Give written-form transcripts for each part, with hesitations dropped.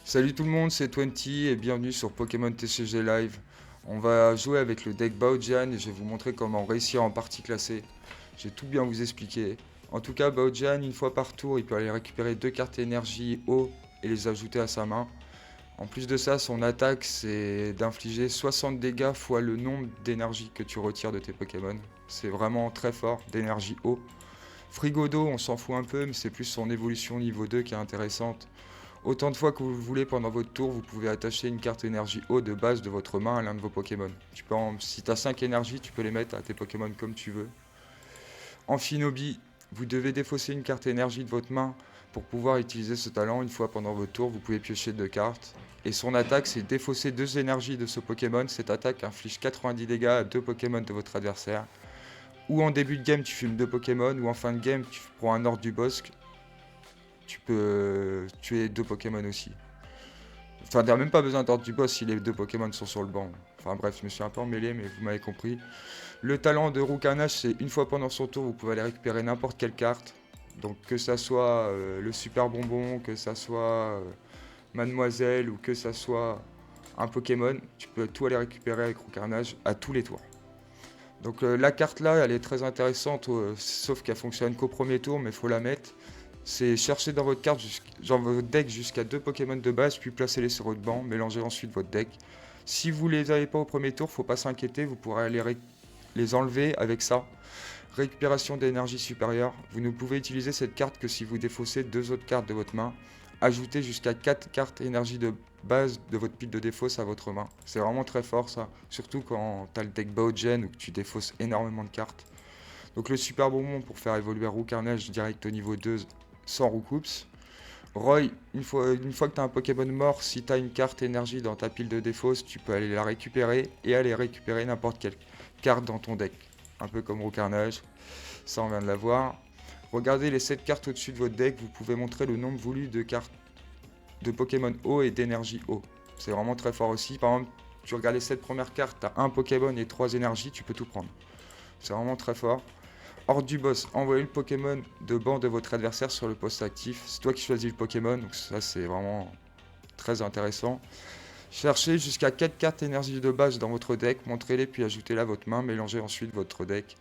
Salut tout le monde, c'est Twenty et bienvenue sur Pokémon TCG Live. On va jouer avec le deck Baojian et je vais vous montrer comment réussir en partie classée. J'ai tout bien vous expliquer. En tout cas, Baojian, une fois par tour, il peut aller récupérer deux cartes énergie haut et les ajouter à sa main. En plus de ça, son attaque, c'est d'infliger 60 dégâts fois le nombre d'énergie que tu retires de tes Pokémon. C'est vraiment très fort, d'énergie haut. Frigodo, on s'en fout un peu, mais c'est plus son évolution niveau 2 qui est intéressante. Autant de fois que vous le voulez pendant votre tour, vous pouvez attacher une carte énergie haut de base de votre main à l'un de vos Pokémon. Si tu as 5 énergies, tu peux les mettre à tes Pokémon comme tu veux. Amphinobi, vous devez défausser une carte énergie de votre main pour pouvoir utiliser ce talent. Une fois pendant votre tour, vous pouvez piocher deux cartes. Et son attaque, c'est défausser deux énergies de ce Pokémon. Cette attaque inflige 90 dégâts à deux Pokémon de votre adversaire. Ou en début de game, tu fumes deux Pokémon, ou en fin de game, tu prends un ordre du bosque, tu peux tuer deux Pokémon aussi. Enfin, t'as même pas besoin d'ordre du boss si les deux Pokémon sont sur le banc. Enfin bref, je me suis un peu emmêlé, mais vous m'avez compris. Le talent de Roucarnage, c'est une fois pendant son tour, vous pouvez aller récupérer n'importe quelle carte. Donc que ça soit le super bonbon, que ça soit Mademoiselle ou que ça soit un Pokémon, tu peux tout aller récupérer avec Roucarnage à tous les tours. Donc la carte là, elle est très intéressante, sauf qu'elle fonctionne qu'au premier tour, mais il faut la mettre. C'est chercher dans votre carte, dans votre deck jusqu'à deux Pokémon de base, puis placez-les sur votre banc, mélangez ensuite votre deck. Si vous les avez pas au premier tour, faut pas s'inquiéter, vous pourrez aller les enlever avec ça. Récupération d'énergie supérieure. Vous ne pouvez utiliser cette carte que si vous défaussez deux autres cartes de votre main. Ajoutez jusqu'à 4 cartes énergie de base de votre pile de défausse à votre main. C'est vraiment très fort ça, surtout quand tu as le deck Baogen ou que tu défausses énormément de cartes. Donc le super bonbon pour faire évoluer Roucarnage direct au niveau 2 sans Roucoups. Roy, une fois que tu as un Pokémon mort, si tu as une carte énergie dans ta pile de défausse, tu peux aller la récupérer et aller récupérer n'importe quelle carte dans ton deck. Un peu comme Roucarnage, ça on vient de la voir. Regardez les 7 cartes au-dessus de votre deck, vous pouvez montrer le nombre voulu de cartes de Pokémon haut et d'énergie haut. C'est vraiment très fort aussi. Par exemple, tu regardes les 7 premières cartes, tu as un Pokémon et 3 énergies, tu peux tout prendre. C'est vraiment très fort. Hors du boss, envoyez le Pokémon de banc de votre adversaire sur le poste actif. C'est toi qui choisis le Pokémon, donc ça c'est vraiment très intéressant. Cherchez jusqu'à 4 cartes énergie de base dans votre deck, montrez-les puis ajoutez-les à votre main, mélangez ensuite votre deck.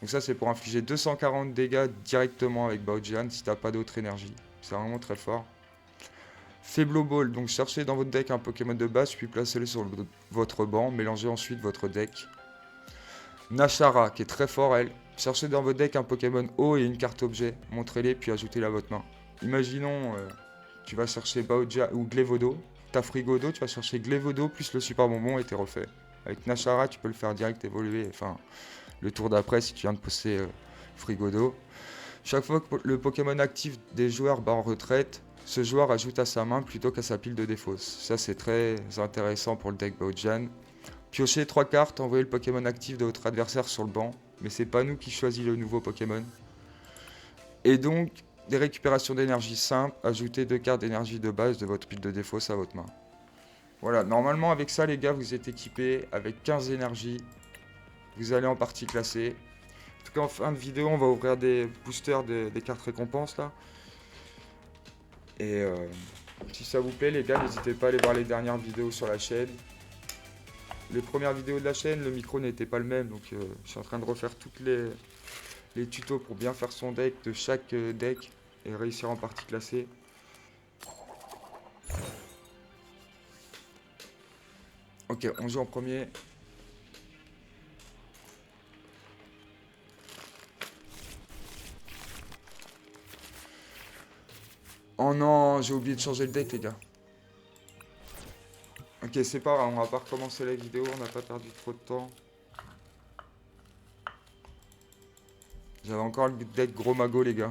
Donc ça c'est pour infliger 240 dégâts directement avec Baojian si t'as pas d'autre énergie. C'est vraiment très fort. Faiblo Ball, donc cherchez dans votre deck un Pokémon de base puis placez-le sur votre banc, mélangez ensuite votre deck. Nashara, qui est très fort elle. Cherchez dans votre deck un Pokémon haut et une carte objet. Montrez-les puis ajoutez-les à votre main. Imaginons, tu vas chercher Baoja ou Glevodo. T'as Frigodo, tu vas chercher Glevodo plus le super bonbon et t'es refait. Avec Nashara, tu peux le faire direct évoluer. Enfin, le tour d'après si tu viens de poster Frigodo. Chaque fois que le Pokémon actif des joueurs bat en retraite, ce joueur ajoute à sa main plutôt qu'à sa pile de défausse. Ça c'est très intéressant pour le deck Baojian. Piochez 3 cartes, envoyez le Pokémon actif de votre adversaire sur le banc, mais c'est pas nous qui choisissons le nouveau Pokémon. Et donc, des récupérations d'énergie simples, ajoutez 2 cartes d'énergie de base de votre pile de défausse à votre main. Voilà, normalement avec ça les gars, vous êtes équipés avec 15 énergies, vous allez en partie classée. En tout cas en fin de vidéo, on va ouvrir des boosters des cartes récompenses là. Et si ça vous plaît les gars, n'hésitez pas à aller voir les dernières vidéos sur la chaîne. Les premières vidéos de la chaîne, le micro n'était pas le même, donc je suis en train de refaire toutes les tutos pour bien faire son deck de chaque deck et réussir en partie classée. Ok, on joue en premier. Oh non, j'ai oublié de changer le deck les gars. Ok, c'est pas grave, on va pas recommencer la vidéo, on n'a pas perdu trop de temps. J'avais encore le deck gros magot les gars.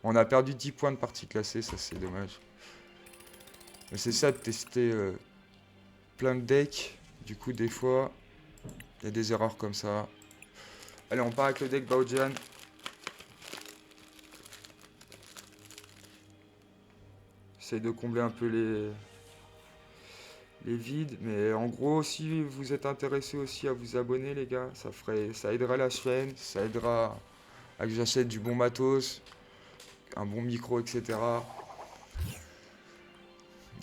On a perdu 10 points de partie classée, ça c'est dommage. Mais c'est ça de tester plein de decks. Du coup des fois, il y a des erreurs comme ça. Allez, on part avec le deck Baojian. J'essaie de combler un peu les vides. Mais en gros, si vous êtes intéressé aussi à vous abonner, les gars, ça aidera la chaîne, ça aidera à que j'achète du bon matos, un bon micro, etc.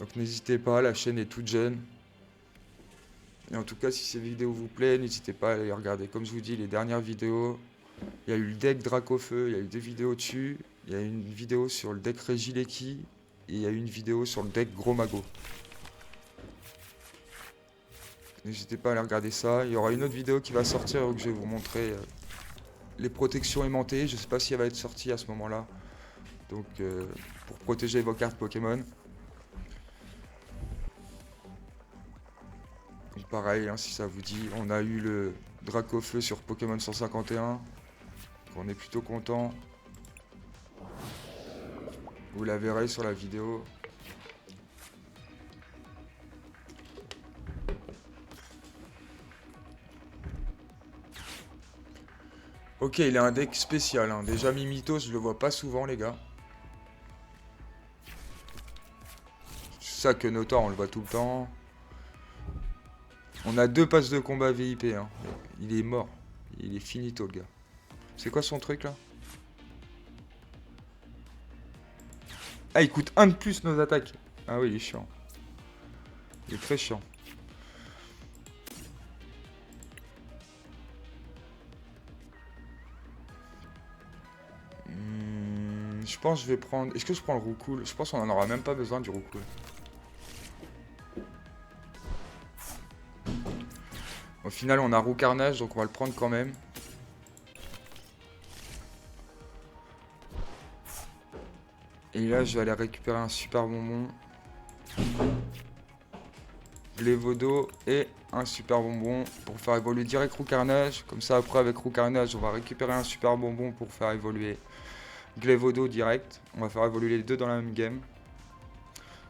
Donc n'hésitez pas, la chaîne est toute jeune. Et en tout cas, si ces vidéos vous plaisent, n'hésitez pas à les regarder. Comme je vous dis, les dernières vidéos, il y a eu le deck Dracofeu, il y a eu 2 vidéos dessus. Il y a eu une vidéo sur le deck Regileki et il y a eu une vidéo sur le deck Gros Mago. N'hésitez pas à aller regarder ça. Il y aura une autre vidéo qui va sortir où je vais vous montrer les protections aimantées. Je ne sais pas si elle va être sortie à ce moment-là. Donc pour protéger vos cartes Pokémon. Donc pareil, hein, si ça vous dit, on a eu le Dracofeu sur Pokémon 151. Donc on est plutôt content. Vous la verrez sur la vidéo. Ok, il a un deck spécial, hein. Déjà Mimitos, je le vois pas souvent, les gars. C'est ça que Notor, on le voit tout le temps. On a 2 passes de combat VIP, hein. Il est mort. Il est finito, le gars. C'est quoi son truc, là? Ah, il coûte 1 de plus nos attaques. Ah oui, il est chiant. Il est très chiant. Je pense que je vais prendre... Est-ce que je prends le Roucoule? Je pense qu'on en aura même pas besoin du Roucoule. Au final, on a Roucarnage, donc on va le prendre quand même. Et là, je vais aller récupérer un super bonbon. Glévodo et un super bonbon pour faire évoluer direct Roucarnage. Comme ça, après, avec Roucarnage, on va récupérer un super bonbon pour faire évoluer Glévodo direct. On va faire évoluer les deux dans la même game.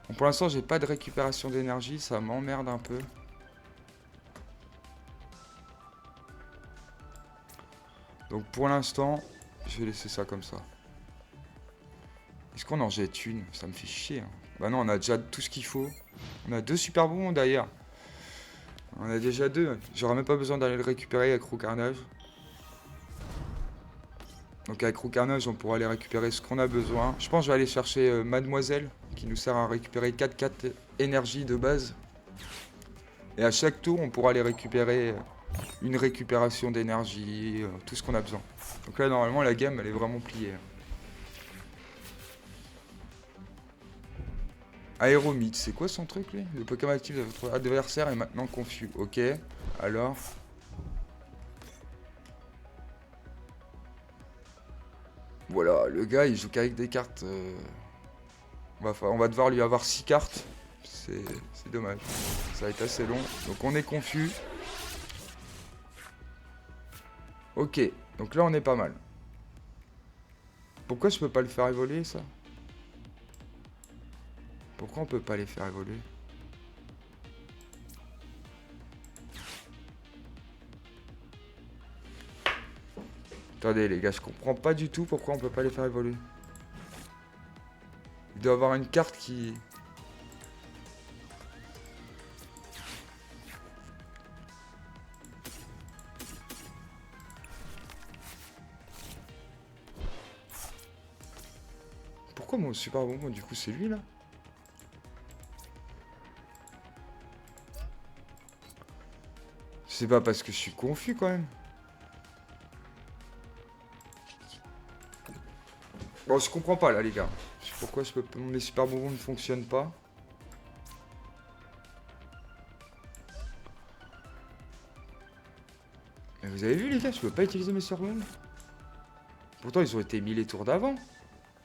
Bon, pour l'instant, j'ai pas de récupération d'énergie. Ça m'emmerde un peu. Donc pour l'instant, je vais laisser ça comme ça. Est-ce qu'on en jette une? Ça me fait chier. Hein. Bah non, on a déjà tout ce qu'il faut. On a 2 super bonbons d'ailleurs. On a déjà 2. J'aurais même pas besoin d'aller le récupérer avec Roucarnage. Donc avec Roucarnage, on pourra aller récupérer ce qu'on a besoin. Je pense que je vais aller chercher Mademoiselle, qui nous sert à récupérer 4 énergie de base. Et à chaque tour, on pourra aller récupérer une récupération d'énergie, tout ce qu'on a besoin. Donc là, normalement, la game, elle est vraiment pliée. Aéromite, c'est quoi son truc, lui? Le Pokémon actif de votre adversaire est maintenant confus. Ok, alors... Voilà, le gars, il joue qu'avec des cartes... On va devoir lui avoir 6 cartes. C'est dommage. Ça va être assez long. Donc on est confus. Ok, donc là on est pas mal. Pourquoi je peux pas le faire évoluer, ça? Pourquoi on peut pas les faire évoluer? Attendez les gars, je comprends pas du tout pourquoi on peut pas les faire évoluer. Il doit avoir une carte qui... Pourquoi mon super bonbon, du coup, c'est lui, là? C'est pas parce que je suis confus, quand même. Bon, je comprends pas, là, les gars. Pourquoi mes super bonbons ne fonctionnent pas? Mais vous avez vu, les gars, je peux pas utiliser mes super bonbons. Pourtant, ils ont été mis les tours d'avant.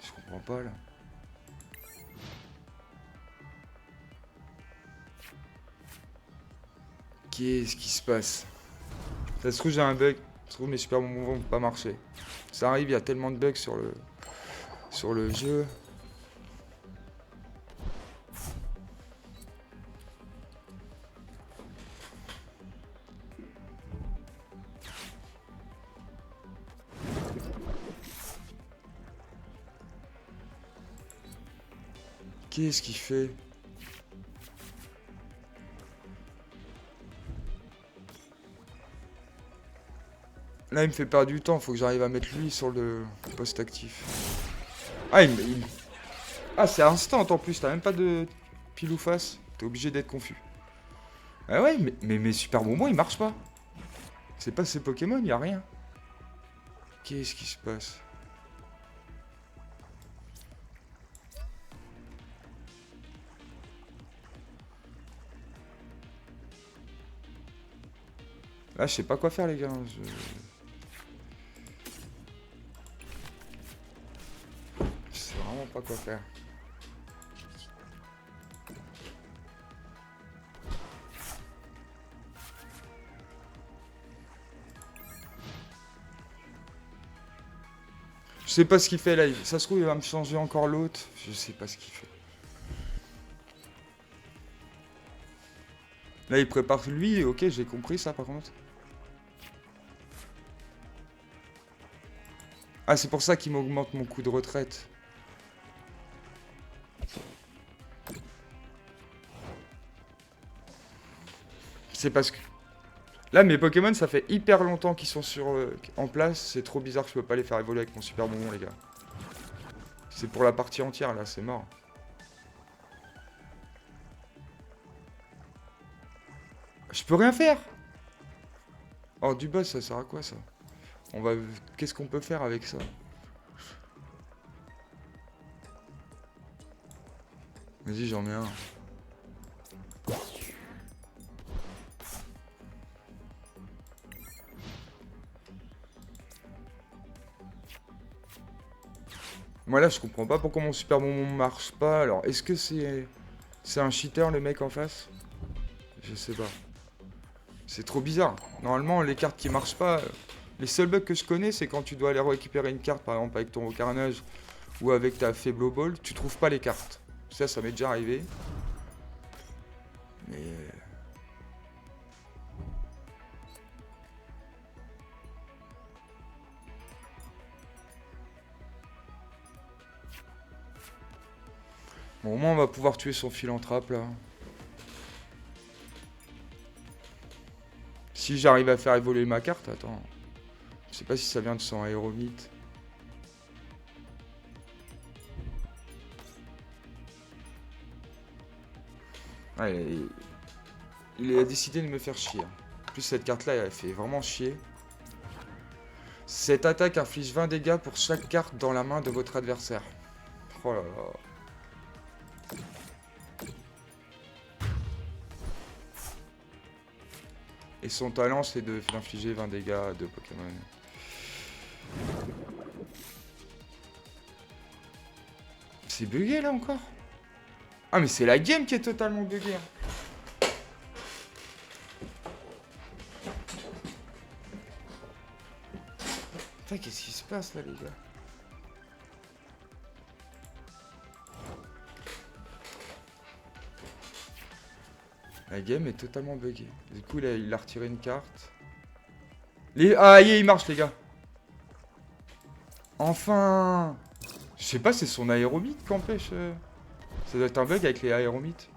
Je comprends pas, là. Qu'est-ce qui se passe? Ça se trouve, j'ai un bug. Ça se trouve, mes super bonbons vont pas marcher. Ça arrive, il y a tellement de bugs sur le jeu. Qu'est-ce qu'il fait? Là, il me fait perdre du temps. Faut que j'arrive à mettre lui sur le poste actif. Ah, Ah, c'est instant en plus. T'as même pas de... pile ou face. T'es obligé d'être confus. Ah ouais, mais mes super bonbons, ils marchent pas. C'est pas ces Pokémon, y a rien. Qu'est-ce qui se passe? Là, je sais pas quoi faire, les gars. Je sais vraiment pas quoi faire. Je sais pas ce qu'il fait là. Ça se trouve, il va me changer encore l'autre. Je sais pas ce qu'il fait. Là, il prépare lui. Ok, j'ai compris ça par contre. Ah, c'est pour ça qu'il m'augmente mon coup de retraite. C'est parce que... Là, mes Pokémon, ça fait hyper longtemps qu'ils sont en place. C'est trop bizarre que je peux pas les faire évoluer avec mon super bonbon, les gars. C'est pour la partie entière, là. C'est mort. Je peux rien faire. Oh, du boss, ça sert à quoi, ça? On va... Qu'est-ce qu'on peut faire avec ça? Vas-y, j'en mets un. Moi là je comprends pas pourquoi mon super bonbon marche pas. Alors est-ce que c'est un cheater le mec en face? Je sais pas. C'est trop bizarre. Normalement les cartes qui marchent pas. Les seuls bugs que je connais c'est quand tu dois aller récupérer une carte par exemple avec ton carnage ou avec ta Faible Ball, tu trouves pas les cartes. Ça m'est déjà arrivé. Mais... Bon, au moins on va pouvoir tuer son philanthrope là. Si j'arrive à faire évoluer ma carte, attends. Je sais pas si ça vient de son aéromite. Ouais, il a décidé de me faire chier. En plus cette carte là elle fait vraiment chier. Cette attaque inflige 20 dégâts pour chaque carte dans la main de votre adversaire. Oh là là. Et son talent, c'est d'infliger 20 dégâts à 2 Pokémon. C'est bugué là encore? Ah mais c'est la game qui est totalement buguée. Putain, qu'est-ce qui se passe là les gars? La game est totalement buggée. Du coup, là, il a retiré une carte. Ah, il marche, les gars. Enfin. Je sais pas, c'est son aéromite qui empêche. Ça doit être un bug avec les aéromites.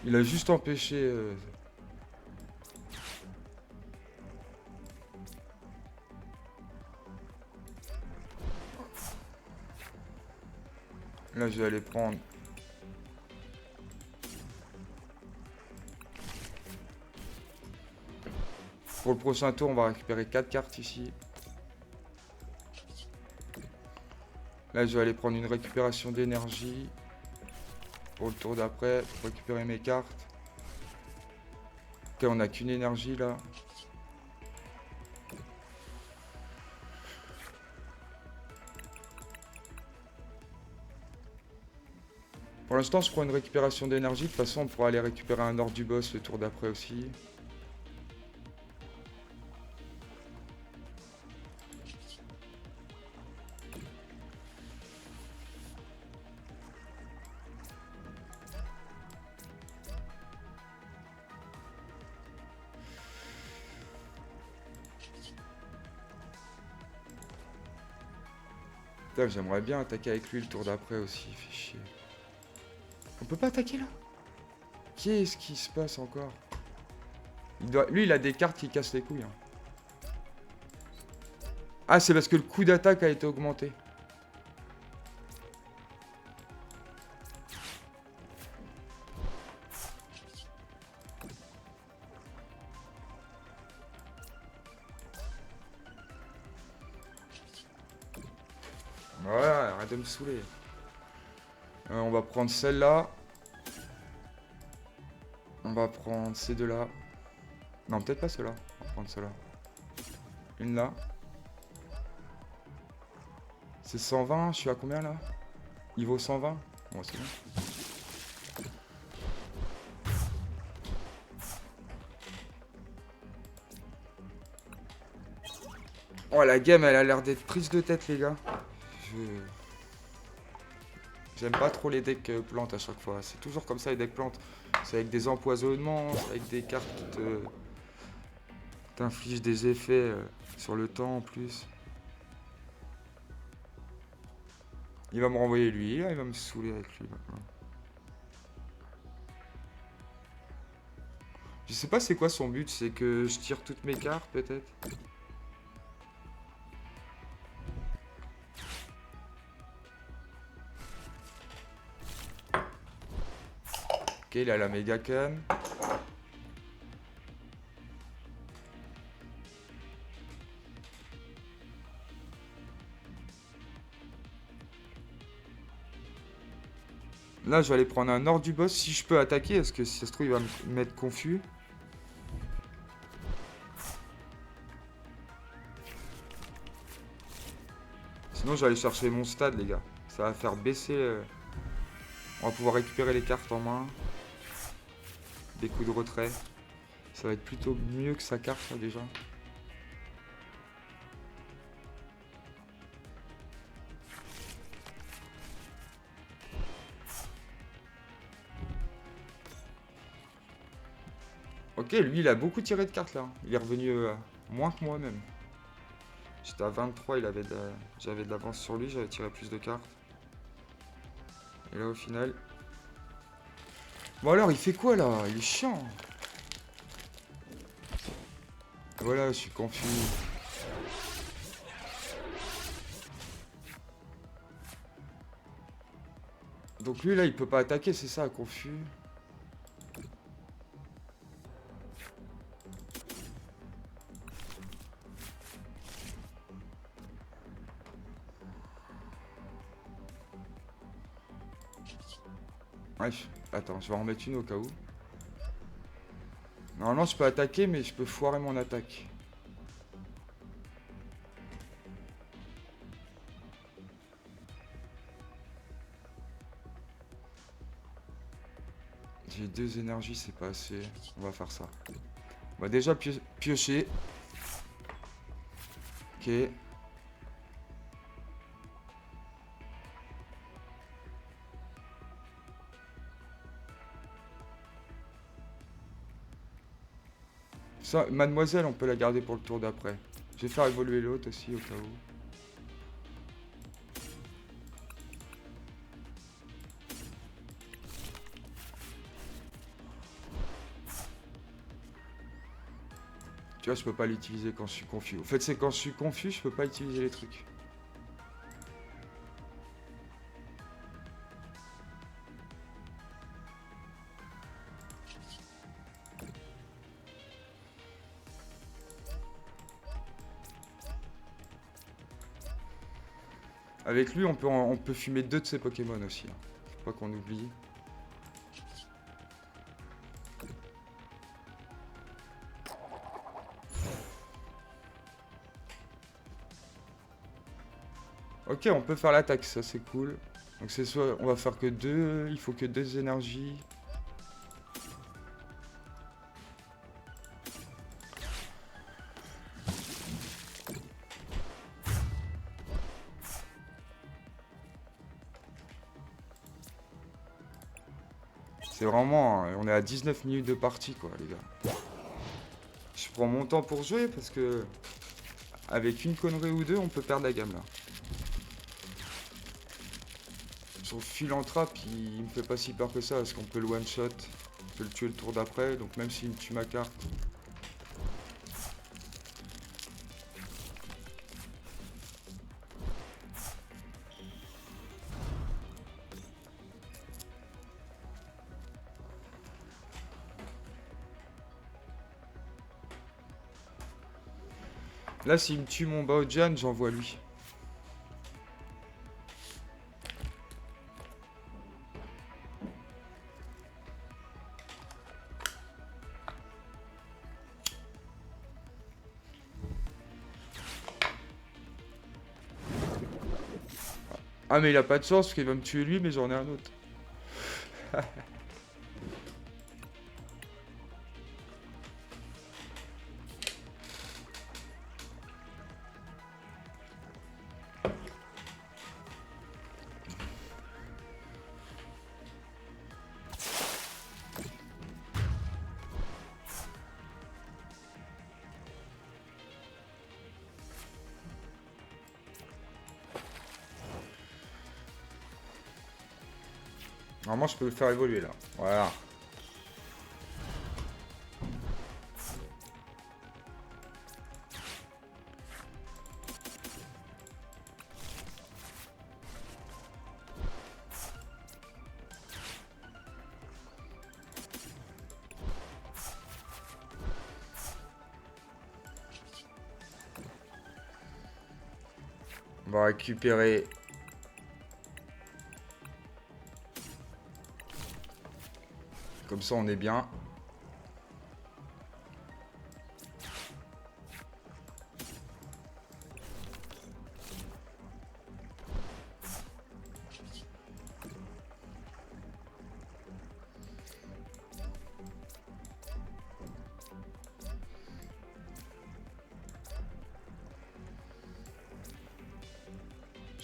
Il a juste empêché... Là, je vais aller prendre... Pour le prochain tour, on va récupérer 4 cartes ici. Là, je vais aller prendre une récupération d'énergie. Pour le tour d'après, pour récupérer mes cartes. Ok, on n'a qu'une énergie là. Pour l'instant, je prends une récupération d'énergie. De toute façon, on pourra aller récupérer un ordre du boss le tour d'après aussi. Putain, j'aimerais bien attaquer avec lui le tour d'après aussi. Il fait chier. On peut pas attaquer là? Qu'est-ce qui se passe encore? Lui, il a des cartes qui cassent les couilles. Hein. Ah, c'est parce que le coup d'attaque a été augmenté. Voilà, arrête de me saouler. On va prendre celle-là. On va prendre ces deux-là. Non, peut-être pas ceux-là. On va prendre ceux-là. Une là. C'est 120, je suis à combien là? Il vaut 120? Bon, c'est bon. Oh, la game, elle a l'air d'être prise de tête, les gars. J'aime pas trop les decks plantes à chaque fois. C'est toujours comme ça, les decks plantes. C'est avec des empoisonnements, c'est avec des cartes qui t'infligent des effets sur le temps en plus. Il va me renvoyer lui, là, il va me saouler avec lui maintenant. Je sais pas c'est quoi son but, c'est que je tire toutes mes cartes peut-être. Ok, il a la méga canne. Là, je vais aller prendre un ordre du boss si je peux attaquer, parce que si ça se trouve, il va me mettre confus. Sinon, je vais aller chercher mon stade, les gars. Ça va faire baisser... On va pouvoir récupérer les cartes en main. Des coups de retrait. Ça va être plutôt mieux que sa carte, là, déjà. Ok, lui, il a beaucoup tiré de cartes, là. Il est revenu moins que moi, même. J'étais à 23, j'avais de l'avance sur lui, j'avais tiré plus de cartes. Et là, au final... Bon alors, il fait quoi, là? Il est chiant. Voilà, je suis confus. Donc lui, là, il peut pas attaquer, c'est ça, confus. Bref, attends, je vais en remettre une au cas où. Normalement, je peux attaquer, mais je peux foirer mon attaque. J'ai 2 énergies, c'est pas assez. On va faire ça. On va déjà piocher. Ok. Ça, mademoiselle, on peut la garder pour le tour d'après. Je vais faire évoluer l'autre aussi, au cas où. Tu vois, je peux pas l'utiliser quand je suis confus. En fait, c'est quand je suis confus, je peux pas utiliser les trucs. Avec lui, on peut fumer 2 de ses Pokémon aussi. Hein. Faut pas qu'on oublie. Ok, on peut faire l'attaque, ça c'est cool. Donc c'est soit on va faire que 2, il faut que 2 énergies. C'est vraiment... On est à 19 minutes de partie, quoi, les gars. Je prends mon temps pour jouer, parce que... Avec une connerie ou deux, on peut perdre la gamme, là. Son Philanthrope, il me fait pas si peur que ça, parce qu'on peut le one-shot. On peut le tuer le tour d'après, donc même s'il me tue ma carte... Là, s'il me tue mon Baojan, j'envoie lui. Ah, mais il a pas de chance parce qu'il va me tuer lui, mais j'en ai un autre. Normalement, je peux le faire évoluer là. Voilà. On va récupérer. Comme ça, on est bien.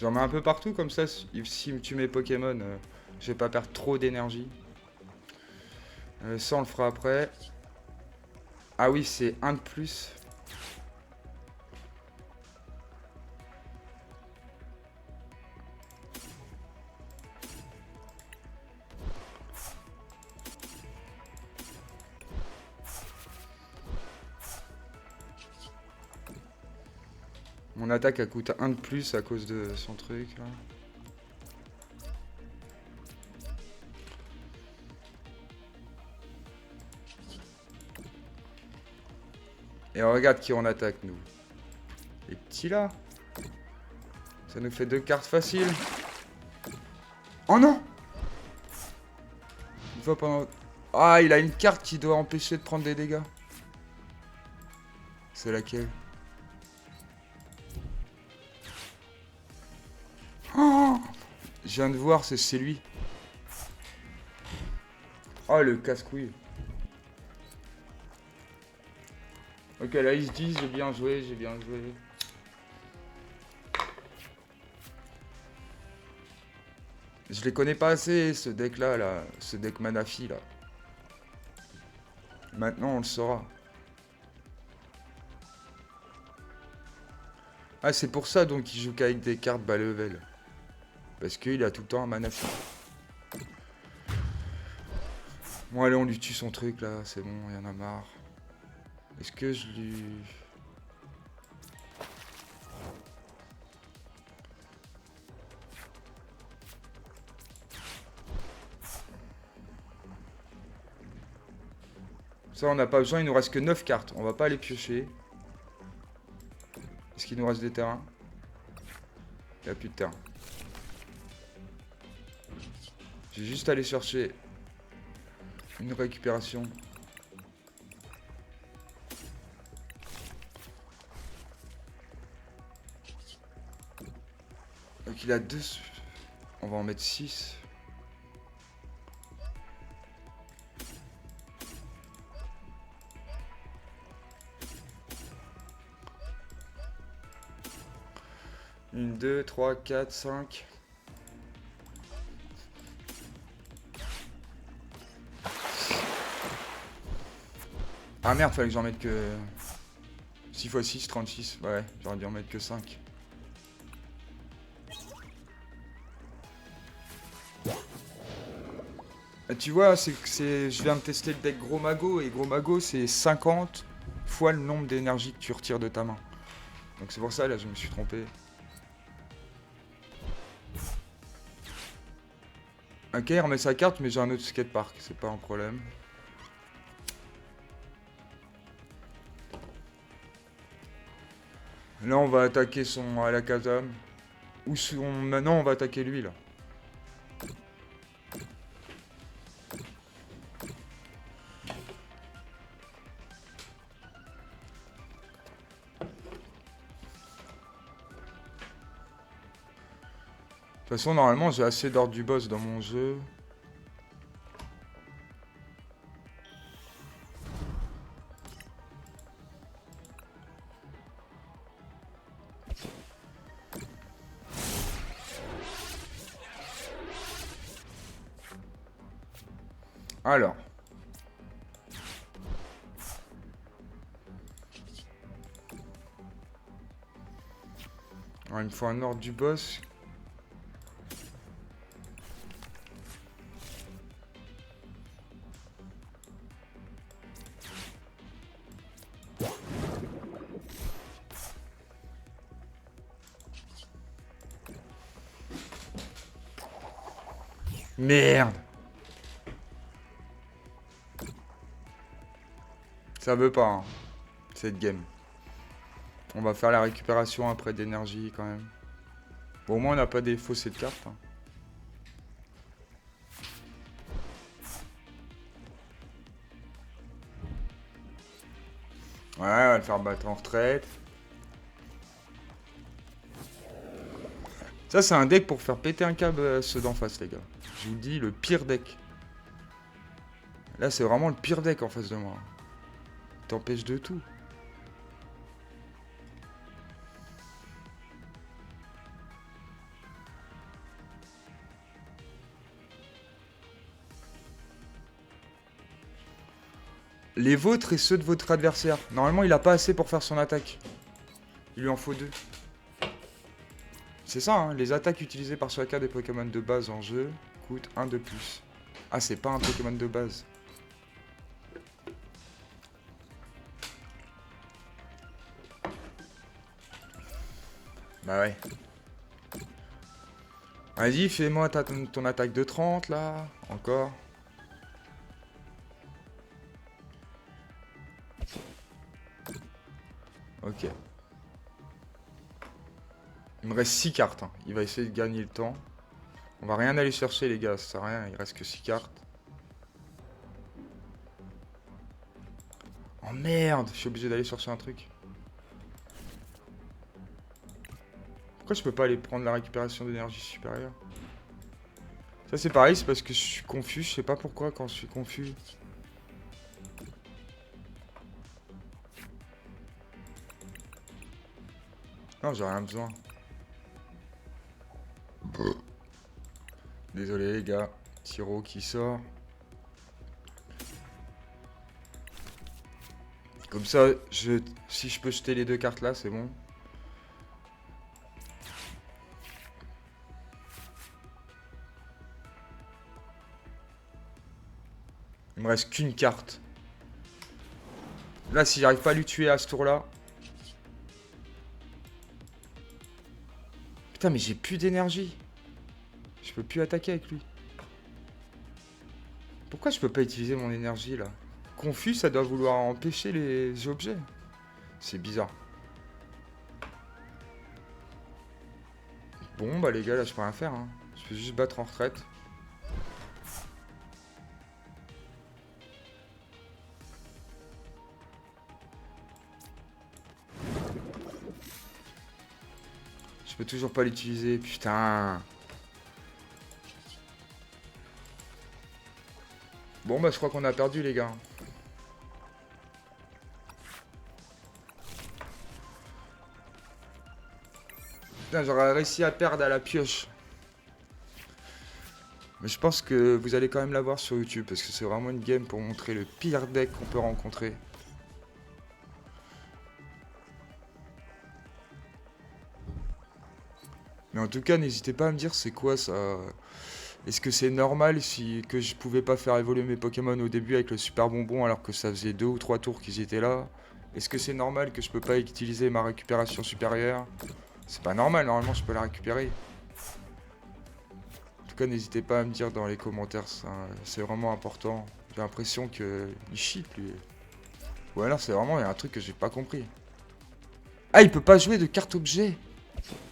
J'en mets un peu partout, comme ça, si me tue mes Pokémon, je vais pas perdre trop d'énergie. Ça, on le fera après. Ah oui, c'est un de plus. Mon attaque, elle coûte un de plus à cause de son truc, là. Et regarde qui on attaque, nous. Les petits, là. Ça nous fait 2 cartes faciles. Oh non! Une fois pendant... Ah, il a une carte qui doit empêcher de prendre des dégâts. C'est laquelle? Oh! Je viens de voir, c'est lui. Oh, le casse-couille. Ok, là, ils se disent, j'ai bien joué, j'ai bien joué. Je les connais pas assez, ce deck-là, là. Ce deck Manafi, là. Maintenant, on le saura. Ah, c'est pour ça, donc, il joue qu'avec des cartes bas level. Parce qu'il a tout le temps un Manafi. Bon, allez, on lui tue son truc, là. C'est bon, il y en a marre. Est-ce que je lui... Ça, on n'a pas besoin, il nous reste que 9 cartes. On va pas les piocher. Est-ce qu'il nous reste des terrains? Il n'y a plus de terrain. J'ai juste à aller chercher une récupération. Donc il a 2. On va en mettre 6. Une, 2, 3, 4, 5. Ah merde, fallait que j'en mette que... 6 x 6, 36. Ouais, j'aurais dû en mettre que 5. Ah, tu vois, je viens de tester le deck Gros Mago, et Gros Mago, c'est 50 fois le nombre d'énergie que tu retires de ta main. Donc c'est pour ça, là, je me suis trompé. Ok, il remet sa carte, mais j'ai un autre skatepark, c'est pas un problème. Là, on va attaquer son Alakazam. Ou son... Maintenant, on va attaquer lui, là. toute façon, normalement, j'ai assez d'ordre du boss dans mon jeu. Alors. Alors, il me faut un ordre du boss. Merde. Ça veut pas, hein, cette game. On va faire la récupération après d'énergie quand même. Bon, au moins on n'a pas défaussé de carte. Hein. Ouais, on va le faire battre en retraite. Ça, c'est un deck pour faire péter un câble à ceux d'en face, les gars. Je vous le dis, le pire deck. Là, c'est vraiment le pire deck en face de moi. Il t'empêche de tout. Les vôtres et ceux de votre adversaire. Normalement, il a pas assez pour faire son attaque. Il lui en faut 2. C'est ça, hein, les attaques utilisées par chacun des Pokémon de base en jeu coûtent 1 de plus. Ah, c'est pas un Pokémon de base. Bah ouais. Vas-y, fais-moi ton attaque de 30, là. Encore. Ok. Il me reste 6 cartes. Hein. Il va essayer de gagner le temps. On va rien aller chercher, les gars. Ça sert à rien. Il reste que 6 cartes. Oh merde. Je suis obligé d'aller chercher un truc. Pourquoi je peux pas aller prendre la récupération d'énergie supérieure? Ça, c'est pareil. C'est parce que je suis confus. Je sais pas pourquoi quand je suis confus. Non, j'ai rien besoin. Désolé les gars, Tiro qui sort. Comme ça, si je peux jeter les 2 cartes là, c'est bon. Il me reste qu'une carte. Là, si j'arrive pas à lui tuer à ce tour-là. Putain, mais j'ai plus d'énergie. Je peux plus attaquer avec lui. Pourquoi je peux pas utiliser mon énergie là? Confus, ça doit vouloir empêcher les objets. C'est bizarre. Bon, bah les gars, là, je peux rien faire. Hein. Je peux juste battre en retraite. Je peux toujours pas l'utiliser, putain. Bon, bah je crois qu'on a perdu, les gars. Putain, j'aurais réussi à perdre à la pioche. Mais je pense que vous allez quand même la voir sur YouTube, parce que c'est vraiment une game pour montrer le pire deck qu'on peut rencontrer. Mais en tout cas, n'hésitez pas à me dire c'est quoi ça. Est-ce que c'est normal que je pouvais pas faire évoluer mes Pokémon au début avec le super bonbon alors que ça faisait 2 ou 3 tours qu'ils étaient là? Est-ce que c'est normal que je peux pas utiliser ma récupération supérieure? C'est pas normal, normalement je peux la récupérer. En tout cas, n'hésitez pas à me dire dans les commentaires, c'est vraiment important. J'ai l'impression qu'il cheat lui. Ou alors c'est vraiment il y a un truc que j'ai pas compris. Ah, il peut pas jouer de carte objet.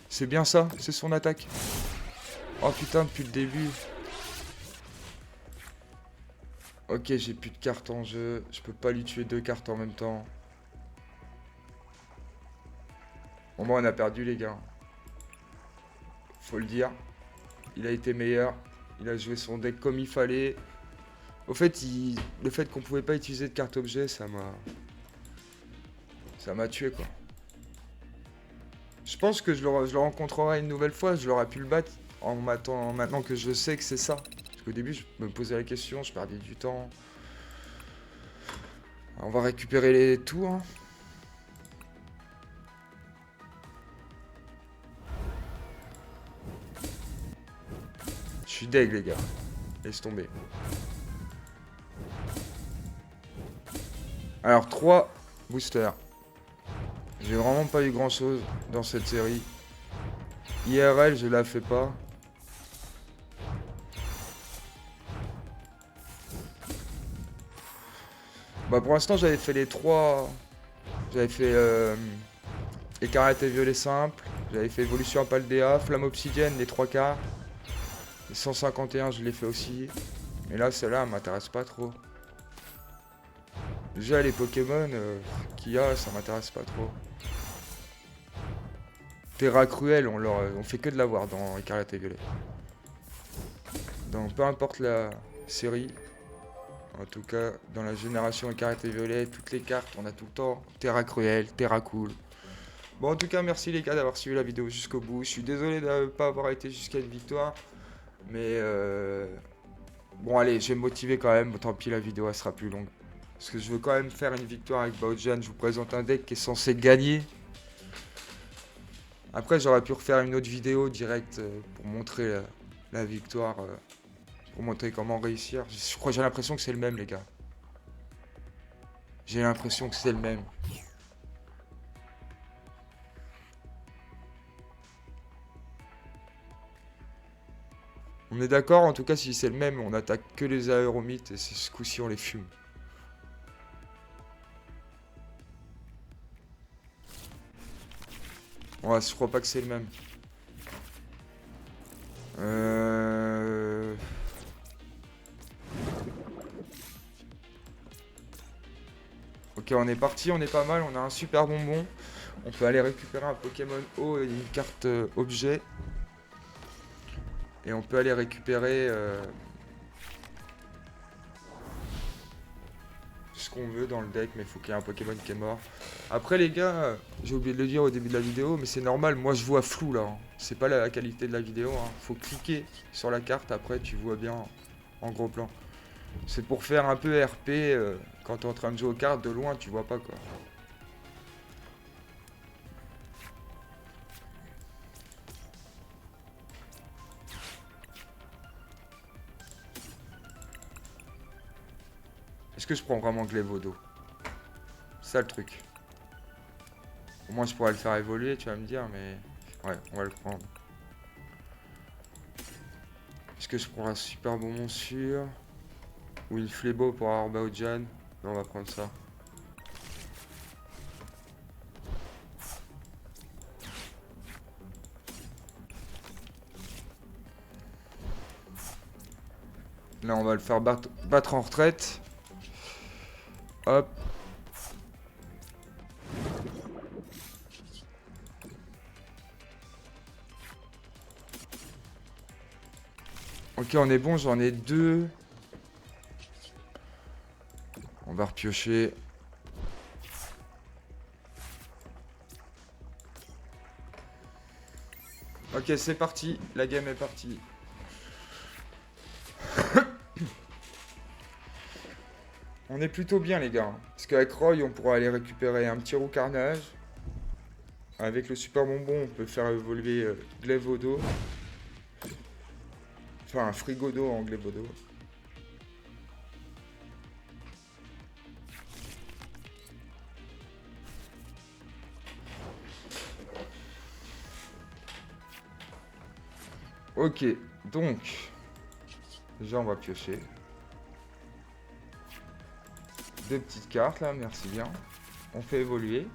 C'est bien ça, c'est son attaque. Oh putain, depuis le début. Ok, j'ai plus de cartes en jeu. Je peux pas lui tuer 2 cartes en même temps. Bon, moi, on a perdu, les gars. Faut le dire. il a été meilleur. Il a joué son deck comme il fallait. Au fait, le fait qu'on pouvait pas utiliser de carte objet, ça m'a tué quoi. Je pense que je le rencontrerai une nouvelle fois, je l'aurais pu le battre maintenant que je sais que c'est ça. Parce qu'au début, je me posais la question, je perdais du temps. Alors, on va récupérer les tours. Je suis deg les gars. Laisse tomber. Alors 3 boosters. J'ai vraiment pas eu grand chose dans cette série. IRL, je la fais pas. Bah pour l'instant j'avais fait les 3. J'avais fait écarlate et violet simple. J'avais fait évolution à Paldea, flamme obsidienne, les 3 quarts. Les 151 je l'ai fait aussi. Mais là celle-là elle m'intéresse pas trop. Déjà les Pokémon qu'il y a ça m'intéresse pas trop. Terra Cruel on fait que de l'avoir dans écarlate et violet. Donc peu importe la série. En tout cas, dans la génération écarlate et violet, toutes les cartes, on a tout le temps Terra Cruel, Terra Cool. Bon, en tout cas, merci les gars d'avoir suivi la vidéo jusqu'au bout. Je suis désolé de ne pas avoir été jusqu'à une victoire. Mais bon, allez, je vais me motiver quand même. Tant pis, la vidéo elle sera plus longue. Parce que je veux quand même faire une victoire avec Baojan. Je vous présente un deck qui est censé gagner. Après, j'aurais pu refaire une autre vidéo directe pour montrer la victoire. Pour montrer comment réussir. Je crois, j'ai l'impression que c'est le même, les gars. J'ai l'impression que c'est le même. On est d'accord, en tout cas, si c'est le même, on attaque que les aéromythes et ce coup-ci, on les fume. Ouais, je crois pas que c'est le même. Ok, on est parti, on est pas mal, on a un super bonbon. On peut aller récupérer un Pokémon eau et une carte objet. Et on peut aller récupérer ce qu'on veut dans le deck, mais il faut qu'il y ait un Pokémon qui est mort. Après les gars, j'ai oublié de le dire au début de la vidéo, mais c'est normal, moi je vois flou là. Hein. C'est pas la qualité de la vidéo, hein. Faut cliquer sur la carte, après tu vois bien en gros plan. C'est pour faire un peu RP, quand t'es en train de jouer aux cartes, de loin tu vois pas quoi. Est-ce que je prends vraiment Glevodo? C'est ça le truc. Au moins je pourrais le faire évoluer, tu vas me dire, mais... Ouais, on va le prendre. Est-ce que je prends un super bonbon sûr? Ou une flébo pour avoir Baojan? Non, on va prendre ça. Là, on va le faire battre en retraite. Hop. Ok, on est bon, j'en ai 2. On va repiocher. Ok, c'est parti. La game est partie. On est plutôt bien, les gars. Parce qu'avec Roy, on pourra aller récupérer un petit roux carnage. Avec le super bonbon, on peut faire évoluer Glevodo. Enfin, un frigodo en Glevodo. Ok, donc... Déjà, on va piocher. 2 petites cartes, là, merci bien. On fait évoluer.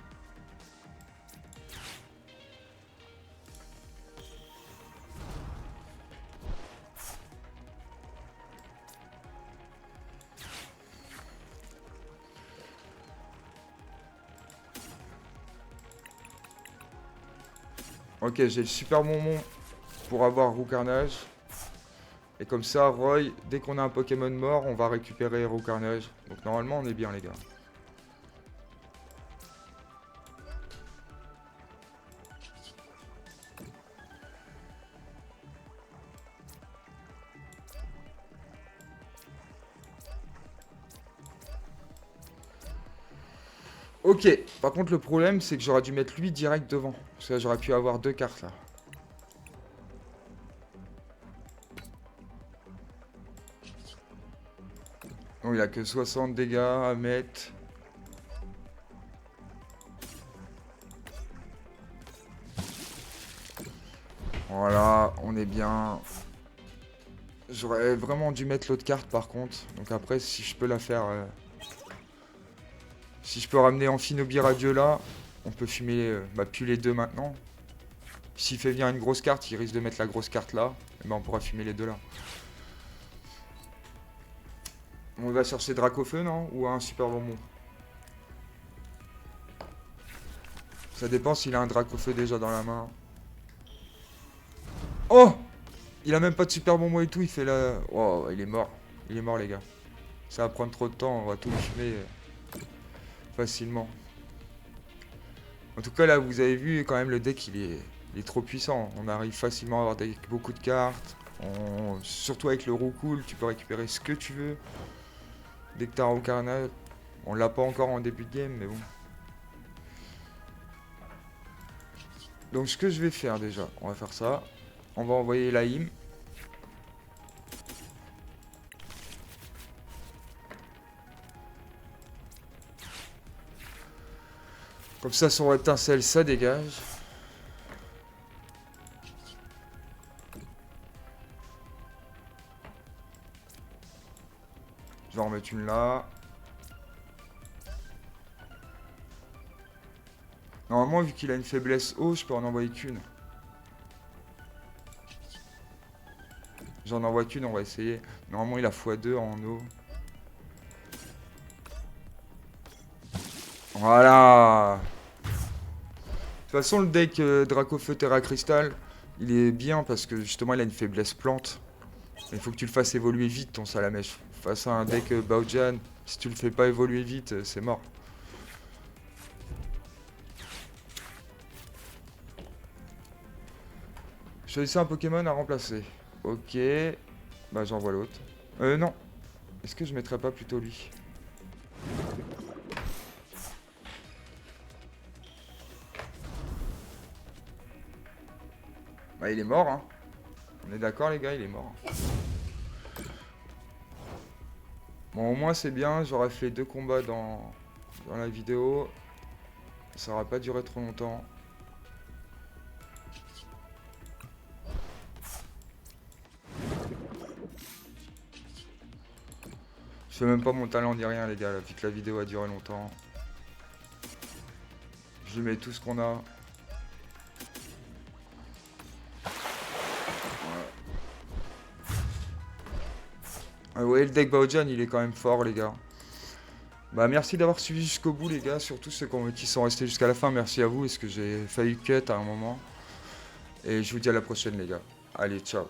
Ok, j'ai le super bonbon pour avoir roux carnage. Et comme ça, Roy, dès qu'on a un Pokémon mort, on va récupérer Hero Carnage. Donc normalement, on est bien, les gars. Ok, par contre le problème c'est que j'aurais dû mettre lui direct devant. Parce que là j'aurais pu avoir 2 cartes là. Donc il a que 60 dégâts à mettre. Voilà, on est bien. J'aurais vraiment dû mettre l'autre carte par contre. Donc après si je peux la faire... Si je peux ramener Amphinobi Radiola, on peut fumer plus les deux maintenant. S'il fait bien une grosse carte, il risque de mettre la grosse carte là. Et ben on pourra fumer les deux là. On va chercher Dracofeu, non? Ou un super bonbon? Ça dépend s'il a un Dracofeu déjà dans la main. Oh! Il a même pas de super bonbon et tout, il fait la... Oh, il est mort. Il est mort les gars. Ça va prendre trop de temps, on va tout le fumer facilement. En tout cas là, vous avez vu quand même le deck, il est trop puissant. On arrive facilement à avoir beaucoup de cartes. Surtout avec le Roucoule, tu peux récupérer ce que tu veux. Dès que t'as un Carnage, on l'a pas encore en début de game, mais bon. Donc ce que je vais faire déjà, on va faire ça. On va envoyer l'AIM. Comme ça, son étincelle, ça dégage. Je vais en remettre une là. Normalement, vu qu'il a une faiblesse eau, je peux en envoyer qu'une. J'en envoie qu'une, on va essayer. Normalement, il a x2 en eau. Voilà. De toute façon, le deck Dracofeu Terra Crystal, il est bien parce que justement, il a une faiblesse plante. Il faut que tu le fasses évoluer vite, ton Salamèche. Face à un deck Baojan, si tu le fais pas évoluer vite, c'est mort. Choisissez un Pokémon à remplacer. Ok. Bah j'envoie l'autre. Non. Est-ce que je mettrais pas plutôt lui? Bah il est mort hein. On est d'accord les gars, il est mort. Bon au moins c'est bien, j'aurais fait 2 combats dans la vidéo. Ça aura pas duré trop longtemps. Je fais même pas mon talent ni rien les gars, là, vu que la vidéo a duré longtemps. Je mets tout ce qu'on a. Ah ouais, le deck Baojan il est quand même fort les gars. Bah merci d'avoir suivi jusqu'au bout les gars, surtout ceux qui sont restés jusqu'à la fin, merci à vous, parce que j'ai failli cut à un moment. Et je vous dis à la prochaine les gars. Allez, ciao.